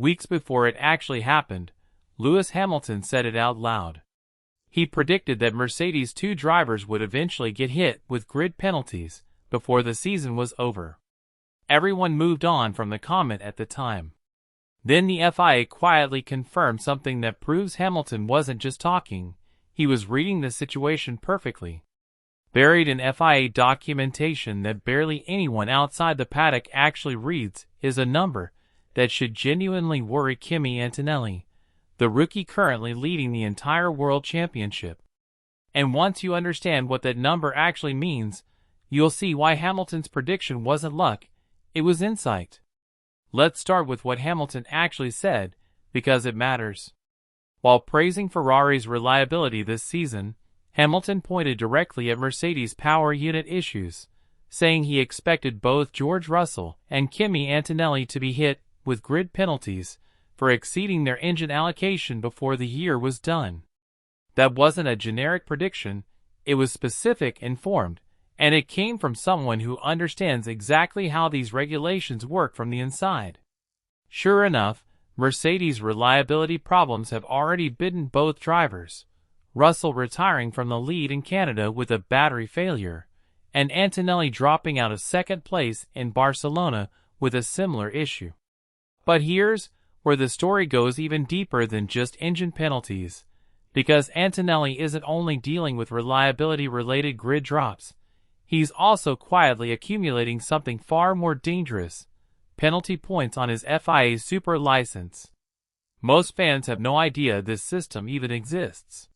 Weeks before it actually happened, Lewis Hamilton said it out loud. He predicted that Mercedes' two drivers would eventually get hit with grid penalties before the season was over. Everyone moved on from the comment at the time. Then the FIA quietly confirmed something that proves Hamilton wasn't just talking, he was reading the situation perfectly. Buried in FIA documentation that barely anyone outside the paddock actually reads is a number that should genuinely worry Kimi Antonelli, the rookie currently leading the entire World Championship. And once you understand what that number actually means, you'll see why Hamilton's prediction wasn't luck, it was insight. Let's start with what Hamilton actually said, because it matters. While praising Ferrari's reliability this season, Hamilton pointed directly at Mercedes' power unit issues, saying he expected both George Russell and Kimi Antonelli to be hit with grid penalties for exceeding their engine allocation before the year was done. That wasn't a generic prediction, it was specific, informed, and it came from someone who understands exactly how these regulations work from the inside. Sure enough, Mercedes' reliability problems have already bitten both drivers, Russell retiring from the lead in Canada with a battery failure, and Antonelli dropping out of second place in Barcelona with a similar issue. But here's where the story goes even deeper than just engine penalties, because Antonelli isn't only dealing with reliability-related grid drops, he's also quietly accumulating something far more dangerous: penalty points on his FIA Super license. Most fans have no idea this system even exists.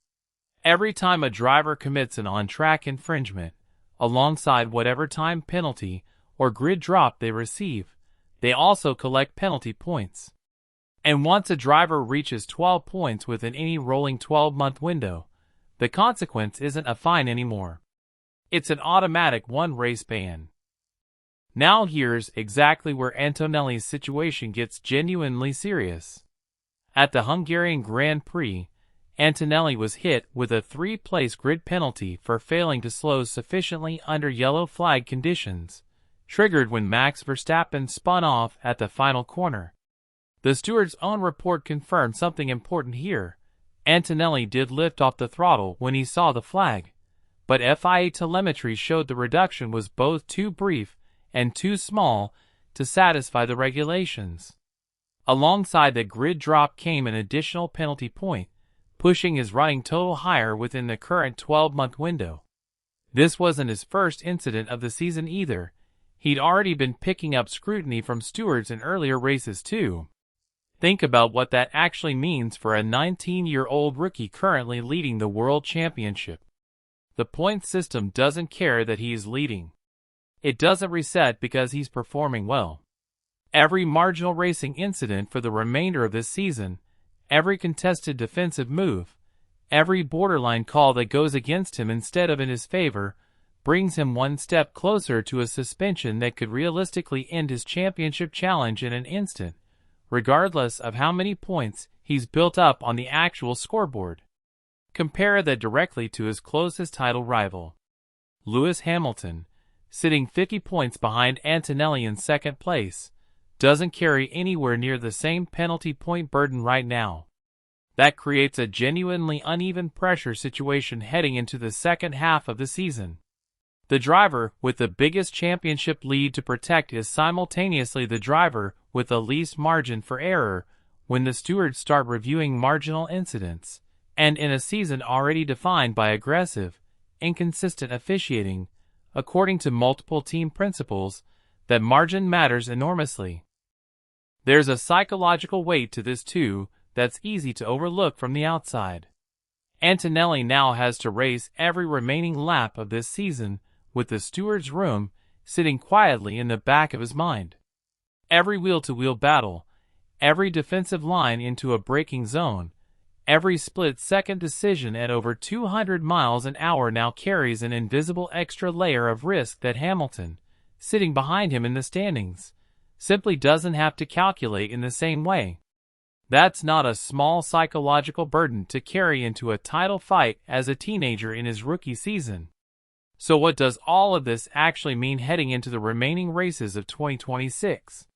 Every time a driver commits an on-track infringement, alongside whatever time penalty or grid drop they receive, they also collect penalty points. And once a driver reaches 12 points within any rolling 12-month window, the consequence isn't a fine anymore. It's an automatic one-race ban. Now here's exactly where Antonelli's situation gets genuinely serious. At the Hungarian Grand Prix, Antonelli was hit with a 3-place grid penalty for failing to slow sufficiently under yellow flag conditions, triggered when Max Verstappen spun off at the final corner. The steward's own report confirmed something important here. Antonelli did lift off the throttle when he saw the flag, but FIA telemetry showed the reduction was both too brief and too small to satisfy the regulations. Alongside the grid drop came an additional penalty point, pushing his running total higher within the current 12-month window. This wasn't his first incident of the season either. He'd already been picking up scrutiny from stewards in earlier races too. Think about what that actually means for a 19-year-old rookie currently leading the World Championship. The point system doesn't care that he is leading. It doesn't reset because he's performing well. Every marginal racing incident for the remainder of this season, every contested defensive move, every borderline call that goes against him instead of in his favor, brings him one step closer to a suspension that could realistically end his championship challenge in an instant, regardless of how many points he's built up on the actual scoreboard. Compare that directly to his closest title rival, Lewis Hamilton, sitting 50 points behind Antonelli in second place, doesn't carry anywhere near the same penalty point burden right now. That creates a genuinely uneven pressure situation heading into the second half of the season. The driver with the biggest championship lead to protect is simultaneously the driver with the least margin for error when the stewards start reviewing marginal incidents, and in a season already defined by aggressive, inconsistent officiating, according to multiple team principles, that margin matters enormously. There's a psychological weight to this too that's easy to overlook from the outside. Antonelli now has to race every remaining lap of this season with the steward's room sitting quietly in the back of his mind. Every wheel-to-wheel battle, every defensive line into a braking zone, every split-second decision at over 200 miles an hour now carries an invisible extra layer of risk that Hamilton, sitting behind him in the standings, simply doesn't have to calculate in the same way. That's not a small psychological burden to carry into a title fight as a teenager in his rookie season. So what does all of this actually mean heading into the remaining races of 2026?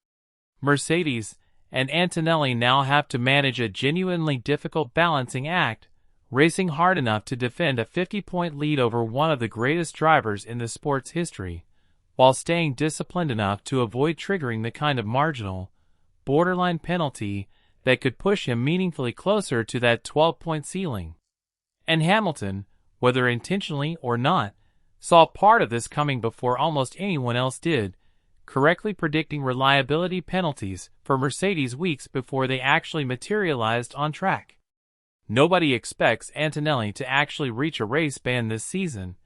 Mercedes, and Antonelli now have to manage a genuinely difficult balancing act, racing hard enough to defend a 50-point lead over one of the greatest drivers in the sport's history, while staying disciplined enough to avoid triggering the kind of marginal, borderline penalty that could push him meaningfully closer to that 12-point ceiling. And Hamilton, whether intentionally or not, saw part of this coming before almost anyone else did, correctly predicting reliability penalties for Mercedes weeks before they actually materialized on track. Nobody expects Antonelli to actually reach a race ban this season.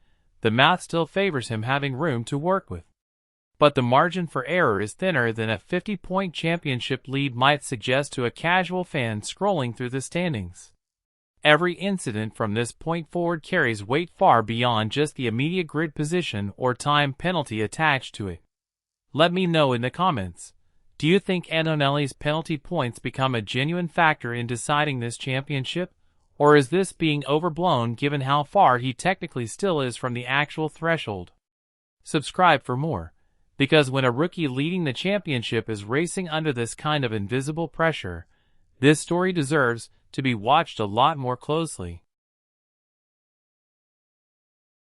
The math still favors him having room to work with. But the margin for error is thinner than a 50-point championship lead might suggest to a casual fan scrolling through the standings. Every incident from this point forward carries weight far beyond just the immediate grid position or time penalty attached to it. Let me know in the comments. Do you think Antonelli's penalty points become a genuine factor in deciding this championship? Or is this being overblown given how far he technically still is from the actual threshold? Subscribe for more, because when a rookie leading the championship is racing under this kind of invisible pressure, this story deserves to be watched a lot more closely.